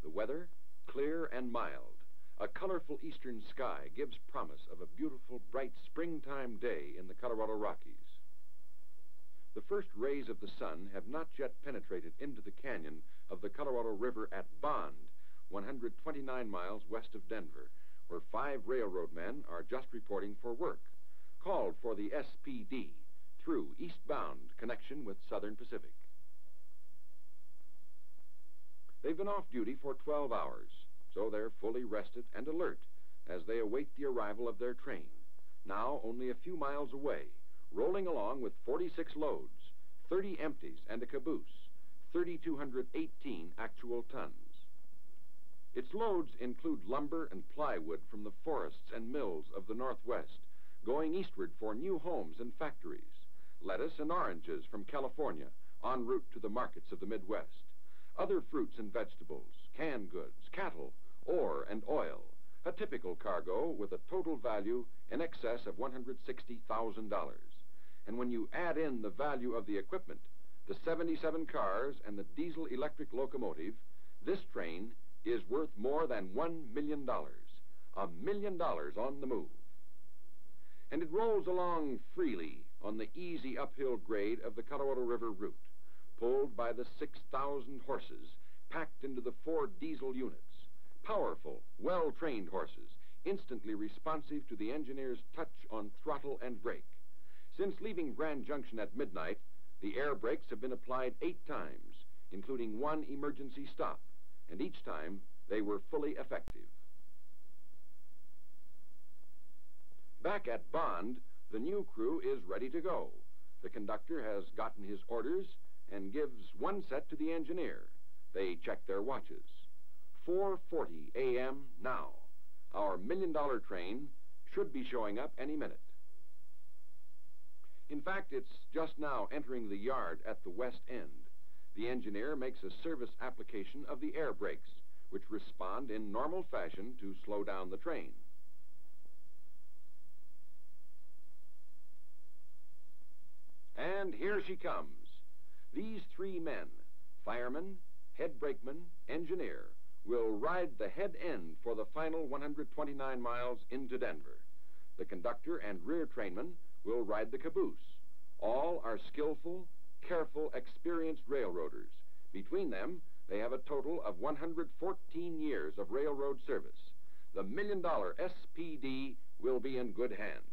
The weather, clear and mild. A colorful eastern sky gives promise of a beautiful, bright springtime day in the Colorado Rockies. The first rays of the sun have not yet penetrated into the canyon of the Colorado River at Bond, 129 miles west of Denver, where 5 railroad men are just reporting for work, called for the SPD through eastbound connection with Southern Pacific. They've been off duty for 12 hours, so they're fully rested and alert as they await the arrival of their train, now only a few miles away, rolling along with 46 loads, 30 empties and a caboose, 3,218 actual tons. Its loads include lumber and plywood from the forests and mills of the Northwest, going eastward for new homes and factories, lettuce and oranges from California en route to the markets of the Midwest, other fruits and vegetables, canned goods, cattle, ore and oil, a typical cargo with a total value in excess of $160,000. And when you add in the value of the equipment, the 77 cars and the diesel-electric locomotive, this train is worth more than $1 million. $1 million on the move. And it rolls along freely on the easy uphill grade of the Colorado River route, pulled by the 6,000 horses packed into the 4 diesel units. Powerful, well-trained horses, instantly responsive to the engineer's touch on throttle and brake. Since leaving Grand Junction at midnight, the air brakes have been applied 8 times, including 1 emergency stop, and each time they were fully effective. Back at Bond, the new crew is ready to go. The conductor has gotten his orders and gives 1 set to the engineer. They check their watches. 4:40 a.m. now. Our $1 million train should be showing up any minute. In fact, it's just now entering the yard at the west end. The engineer makes a service application of the air brakes, which respond in normal fashion to slow down the train. And here she comes. These 3 men, fireman, head brakeman, engineer, will ride the head end for the final 129 miles into Denver. The conductor and rear trainman will ride the caboose. All are skillful, careful, experienced railroaders. Between them, they have a total of 114 years of railroad service. The $1 million SPD will be in good hands.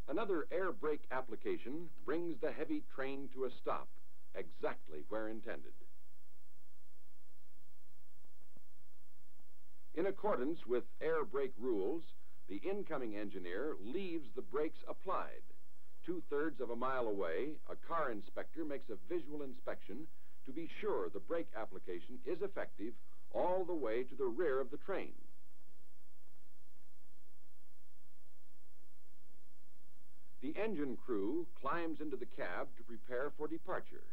Another air brake application brings the heavy train to a stop, exactly where intended. In accordance with air brake rules, the incoming engineer leaves the brakes applied. 2/3 of a mile away, a car inspector makes a visual inspection to be sure the brake application is effective all the way to the rear of the train. The engine crew climbs into the cab to prepare for departure.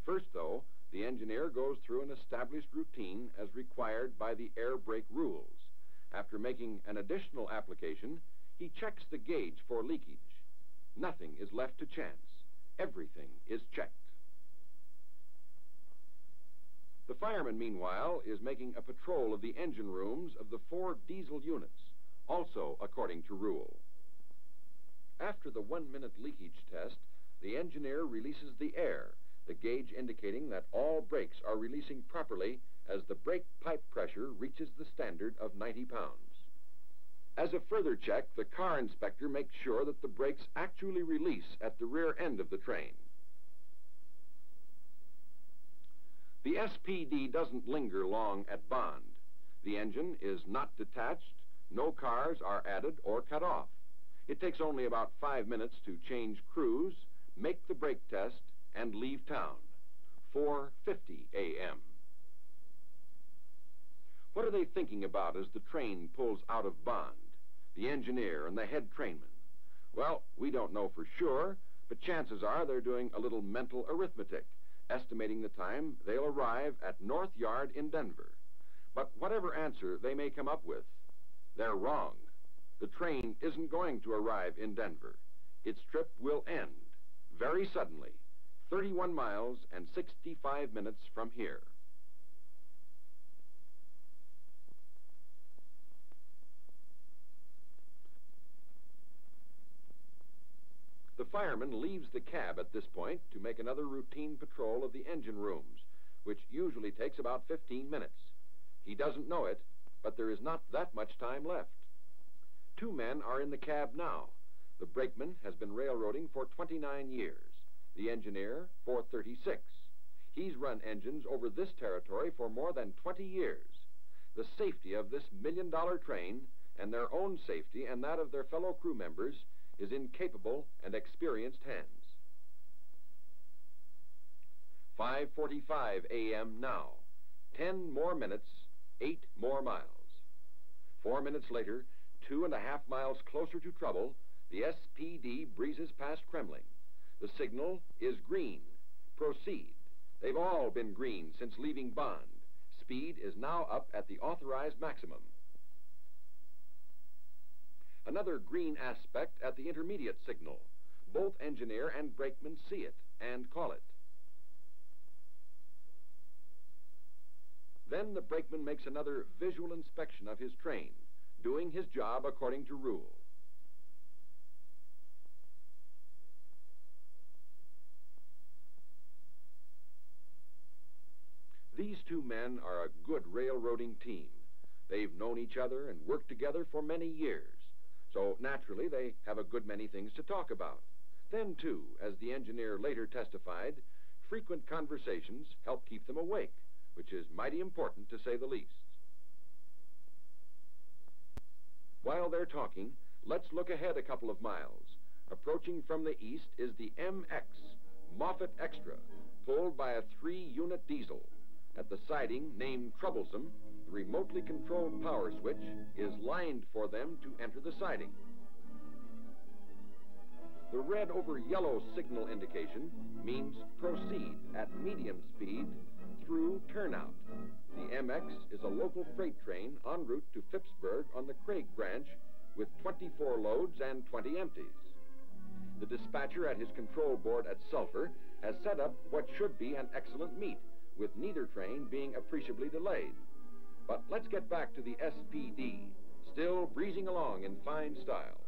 First, though, the engineer goes through an established routine as required by the air brake rules. After making an additional application, he checks the gauge for leakage. Nothing is left to chance. Everything is checked. The fireman, meanwhile, is making a patrol of the engine rooms of the 4 diesel units, also according to rule. After the 1-minute leakage test, the engineer releases the air, the gauge indicating that all brakes are releasing properly as the brake pipe pressure reaches the standard of 90 pounds. As a further check, the car inspector makes sure that the brakes actually release at the rear end of the train. The SPD doesn't linger long at Bond. The engine is not detached, no cars are added or cut off. It takes only about 5 minutes to change crews, make the brake test, and leave town. 4:50 a.m. What are they thinking about as the train pulls out of Bond? The engineer and the head trainman. Well, we don't know for sure, but chances are they're doing a little mental arithmetic, estimating the time they'll arrive at North Yard in Denver. But whatever answer they may come up with, they're wrong. The train isn't going to arrive in Denver. Its trip will end very suddenly, 31 miles and 65 minutes from here. The fireman leaves the cab at this point to make another routine patrol of the engine rooms, which usually takes about 15 minutes. He doesn't know it, but there is not that much time left. 2 men are in the cab now. The brakeman has been railroading for 29 years. The engineer for 36. He's run engines over this territory for more than 20 years. The safety of this million-dollar train and their own safety and that of their fellow crew members is in capable and experienced hands. 5:45 a.m. now. 10 more minutes, 8 more miles. 4 minutes later, 2.5 miles closer to trouble, the SPD breezes past Kremling. The signal is green. Proceed. They've all been green since leaving Bond. Speed is now up at the authorized maximum. Another green aspect at the intermediate signal. Both engineer and brakeman see it and call it. Then the brakeman makes another visual inspection of his train, doing his job according to rule. These 2 men are a good railroading team. They've known each other and worked together for many years. So, naturally, they have a good many things to talk about. Then, too, as the engineer later testified, frequent conversations help keep them awake, which is mighty important to say the least. While they're talking, let's look ahead a couple of miles. Approaching from the east is the MX, Moffat Extra, pulled by a 3-unit diesel. At the siding, named Troublesome, the remotely controlled power switch is lined for them to enter the siding. The red over yellow signal indication means proceed at medium speed through turnout. The MX is a local freight train en route to Phippsburg on the Craig branch with 24 loads and 20 empties. The dispatcher at his control board at Sulphur has set up what should be an excellent meet, with neither train being appreciably delayed. But let's get back to the SPD, still breezing along in fine style.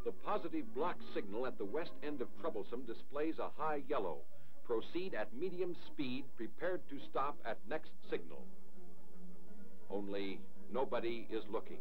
The positive block signal at the west end of Troublesome displays a high yellow. Proceed at medium speed, prepared to stop at next signal. Only nobody is looking.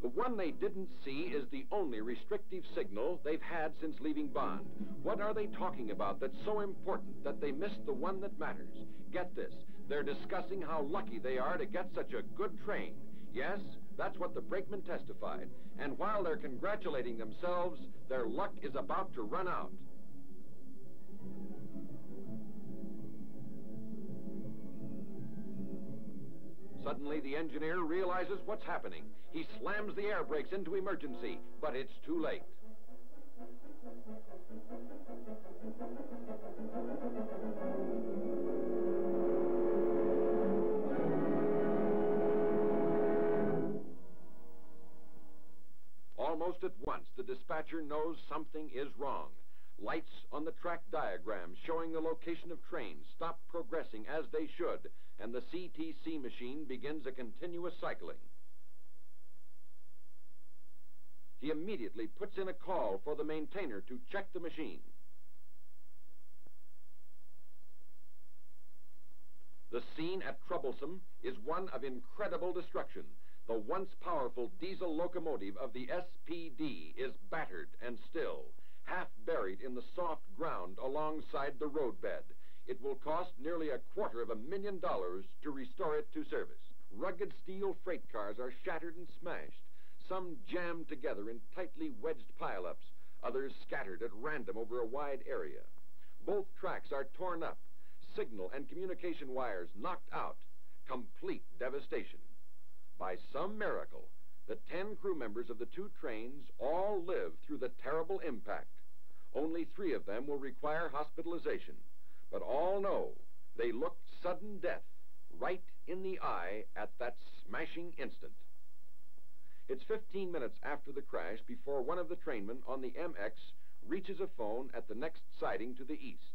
The one they didn't see is the only restrictive signal they've had since leaving Bond. What are they talking about that's so important that they missed the one that matters? Get this, they're discussing how lucky they are to get such a good train. Yes, that's what the brakeman testified. And while they're congratulating themselves, their luck is about to run out. Suddenly, the engineer realizes what's happening. He slams the air brakes into emergency, but it's too late. Almost at once, the dispatcher knows something is wrong. Lights on the track diagram showing the location of trains stop progressing as they should, and the CTC machine begins a continuous cycling. He immediately puts in a call for the maintainer to check the machine. The scene at Troublesome is one of incredible destruction. The once powerful diesel locomotive of the SPD is battered and still, half buried in the soft ground alongside the roadbed. It will cost nearly $250,000 to restore it to service. Rugged steel freight cars are shattered and smashed, some jammed together in tightly wedged pileups, others scattered at random over a wide area. Both tracks are torn up, signal and communication wires knocked out. Complete devastation. By some miracle, the 10 crew members of the 2 trains all live through the terrible impact. Only 3 of them will require hospitalization, but all know they looked sudden death right in the eye at that smashing instant. It's 15 minutes after the crash before one of the trainmen on the MX reaches a phone at the next siding to the east.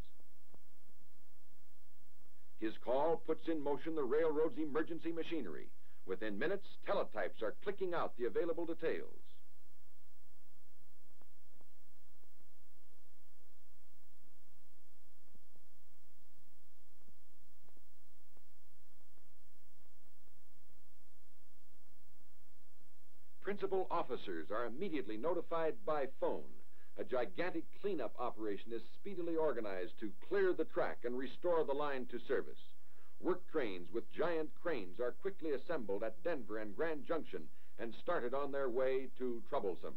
His call puts in motion the railroad's emergency machinery. Within minutes, teletypes are clicking out the available details. Principal officers are immediately notified by phone. A gigantic cleanup operation is speedily organized to clear the track and restore the line to service. Work trains with giant cranes are quickly assembled at Denver and Grand Junction and started on their way to Troublesome.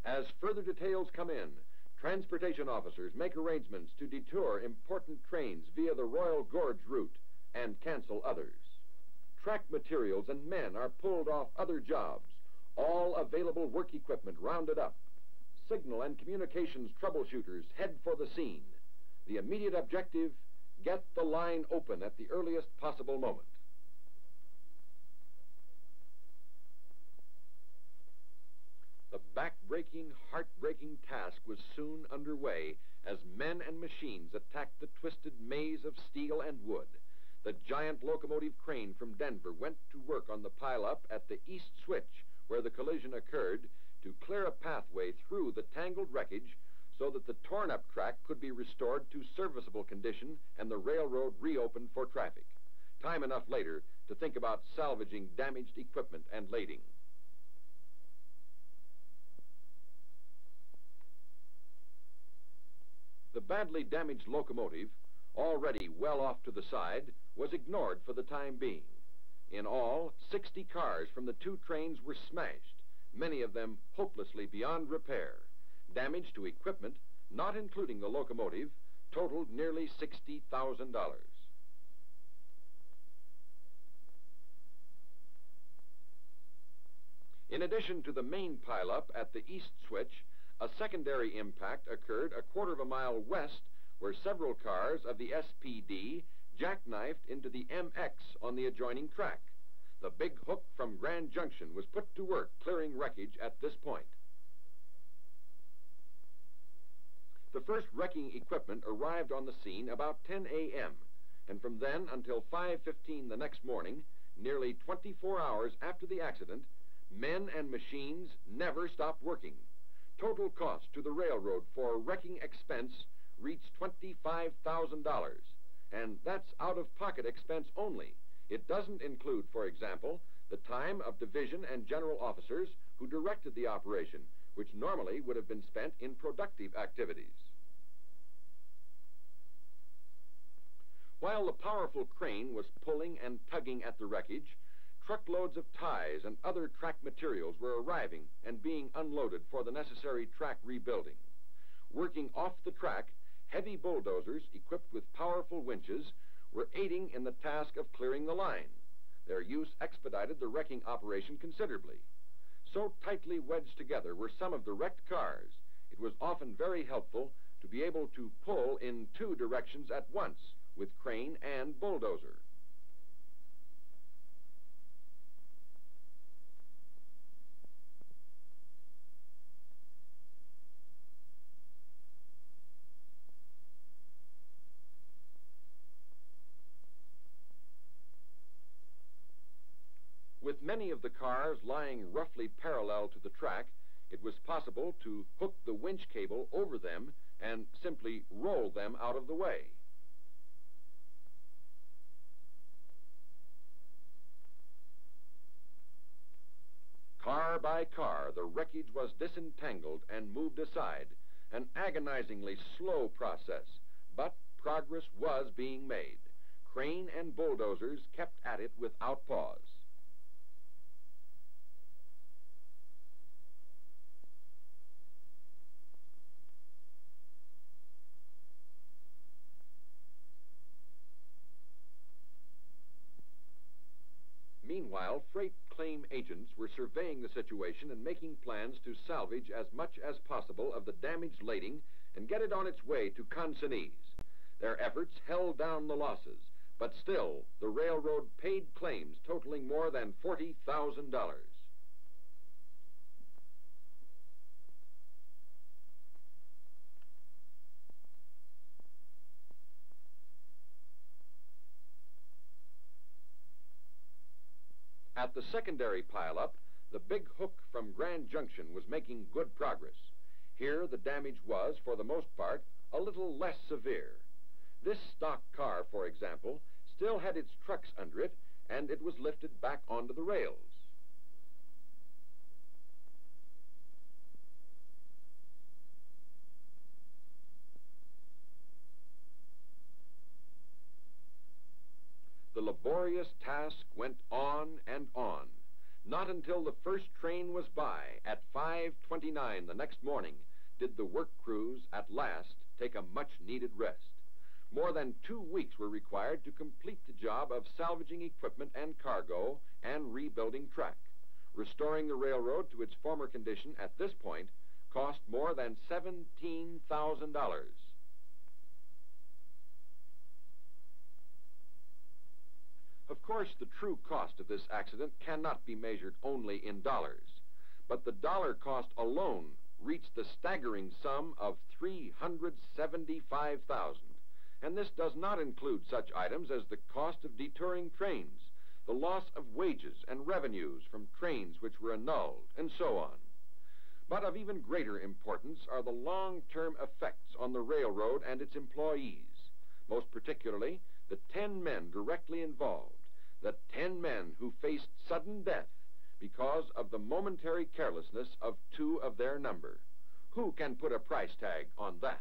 As further details come in, transportation officers make arrangements to detour important trains via the Royal Gorge route and cancel others. Track materials and men are pulled off other jobs, all available work equipment rounded up. Signal and communications troubleshooters head for the scene. The immediate objective, get the line open at the earliest possible moment. The back-breaking, heart-breaking task was soon underway as men and machines attacked the twisted maze of steel and wood. The giant locomotive crane from Denver went to work on the pile-up at the east switch where the collision occurred to clear a pathway through the tangled wreckage so that the torn-up track could be restored to serviceable condition and the railroad reopened for traffic. Time enough later to think about salvaging damaged equipment and lading. The badly damaged locomotive, already well off to the side, was ignored for the time being. In all, 60 cars from the two trains were smashed, many of them hopelessly beyond repair. Damage to equipment, not including the locomotive, totaled nearly $60,000. In addition to the main pileup at the east switch, a secondary impact occurred a quarter of a mile west where several cars of the SPD jackknifed into the MX on the adjoining track. The big hook from Grand Junction was put to work clearing wreckage at this point. The first wrecking equipment arrived on the scene about 10 a.m., and from then until 5:15 the next morning, nearly 24 hours after the accident, men and machines never stopped working. Total cost to the railroad for wrecking expense reached $25,000, and that's out-of-pocket expense only. It doesn't include, for example, the time of division and general officers who directed the operation, which normally would have been spent in productive activities. While the powerful crane was pulling and tugging at the wreckage, truckloads of ties and other track materials were arriving and being unloaded for the necessary track rebuilding. Working off the track, heavy bulldozers equipped with powerful winches were aiding in the task of clearing the line. Their use expedited the wrecking operation considerably. So tightly wedged together were some of the wrecked cars, it was often very helpful to be able to pull in two directions at once with crane and bulldozer. With many of the cars lying roughly parallel to the track, it was possible to hook the winch cable over them and simply roll them out of the way. Car by car, the wreckage was disentangled and moved aside, an agonizingly slow process, but progress was being made. Crane and bulldozers kept at it without pause. Meanwhile, freight claim agents were surveying the situation and making plans to salvage as much as possible of the damaged lading and get it on its way to consignees. Their efforts held down the losses, But still, the railroad paid claims totaling more than $40,000. At the secondary pileup, the big hook from Grand Junction was making good progress. Here, the damage was, for the most part, a little less severe. This stock car, for example, still had its trucks under it, and it was lifted back onto the rails. The laborious task went on and on. Not until the first train was by, at 5:29 the next morning, did the work crews at last take a much-needed rest. More than 2 weeks were required to complete the job of salvaging equipment and cargo and rebuilding track. Restoring the railroad to its former condition at this point cost more than $17,000. Of course, the true cost of this accident cannot be measured only in dollars, but the dollar cost alone reached the staggering sum of $375,000, and this does not include such items as the cost of detouring trains, the loss of wages and revenues from trains which were annulled, and so on. But of even greater importance are the long-term effects on the railroad and its employees, most particularly the 10 men directly involved, the 10 men who faced sudden death because of the momentary carelessness of 2 of their number. Who can put a price tag on that?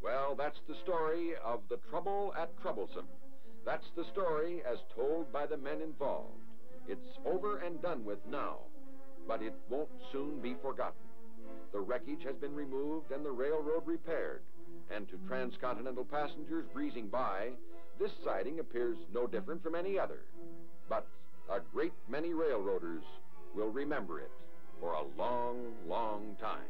Well, that's the story of the trouble at Troublesome. That's the story as told by the men involved. It's over and done with now, but it won't soon be forgotten. The wreckage has been removed and the railroad repaired, and to transcontinental passengers breezing by, this siding appears no different from any other. But a great many railroaders will remember it for a long, long time.